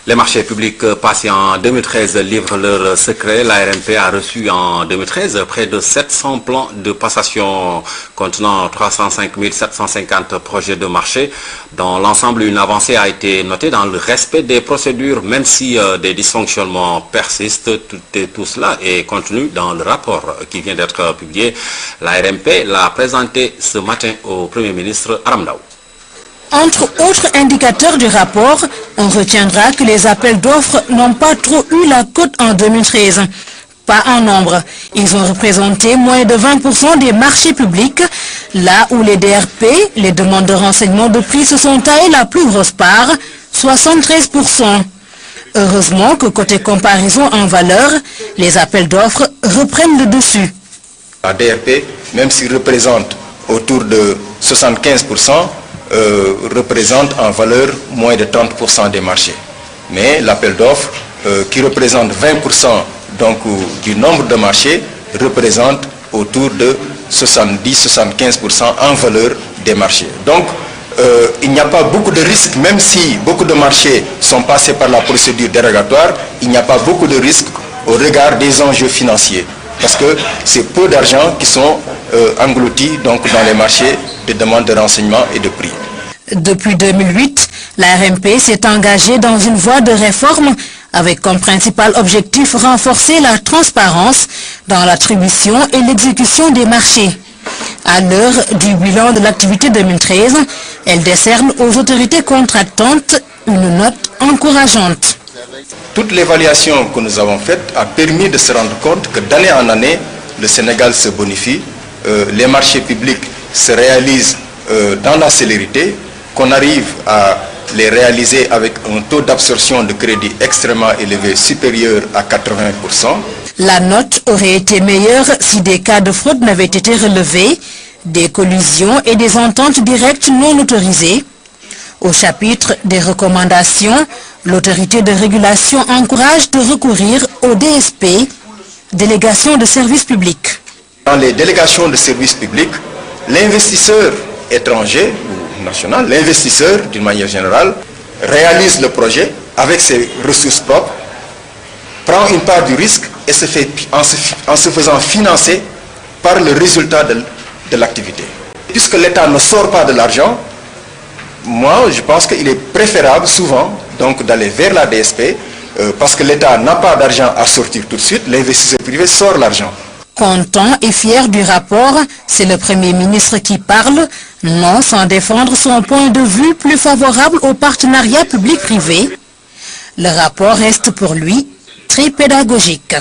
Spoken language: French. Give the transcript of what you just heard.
Les marchés publics passés en 2013 livrent leurs secrets. L'ARMP a reçu en 2013 près de 700 plans de passation contenant 305 750 projets de marché. Dans l'ensemble, une avancée a été notée dans le respect des procédures, même si des dysfonctionnements persistent. Tout cela est contenu dans le rapport qui vient d'être publié. L'ARMP l'a présenté ce matin au Premier ministre Aram Ndao. Entre autres indicateurs du rapport, on retiendra que les appels d'offres n'ont pas trop eu la cote en 2013. Pas en nombre. Ils ont représenté moins de 20% des marchés publics, là où les DRP, les demandes de renseignement de prix, se sont taillées la plus grosse part, 73%. Heureusement que côté comparaison en valeur, les appels d'offres reprennent le dessus. La DRP, même s'il représente autour de 75%, représente en valeur moins de 30% des marchés. Mais l'appel d'offres, qui représente 20% donc, du nombre de marchés, représente autour de 70-75% en valeur des marchés. Donc, il n'y a pas beaucoup de risques, même si beaucoup de marchés sont passés par la procédure dérogatoire, il n'y a pas beaucoup de risques au regard des enjeux financiers. Parce que c'est peu d'argent qui sont engloutis donc, dans les marchés de demande de renseignement et de prix. Depuis 2008, l'ARMP s'est engagée dans une voie de réforme avec comme principal objectif renforcer la transparence dans l'attribution et l'exécution des marchés. À l'heure du bilan de l'activité 2013, elle décerne aux autorités contractantes une note encourageante. Toute l'évaluation que nous avons faite a permis de se rendre compte que d'année en année, le Sénégal se bonifie, les marchés publics se réalisent dans la célérité, qu'on arrive à les réaliser avec un taux d'absorption de crédit extrêmement élevé, supérieur à 80%. La note aurait été meilleure si des cas de fraude n'avaient été relevés, des collusions et des ententes directes non autorisées. Au chapitre des recommandations, l'autorité de régulation encourage de recourir au DSP, délégation de services publics. Dans les délégations de services publics, l'investisseur étranger ou national, l'investisseur d'une manière générale, réalise le projet avec ses ressources propres, prend une part du risque et se fait, en se faisant financer par le résultat de l'activité. Puisque l'État ne sort pas de l'argent, moi je pense qu'il est préférable souvent donc d'aller vers la DSP parce que l'État n'a pas d'argent à sortir tout de suite, l'investisseur privé sort l'argent. Content et fier du rapport, c'est le Premier ministre qui parle, non sans défendre son point de vue plus favorable au partenariat public-privé. Le rapport reste pour lui très pédagogique.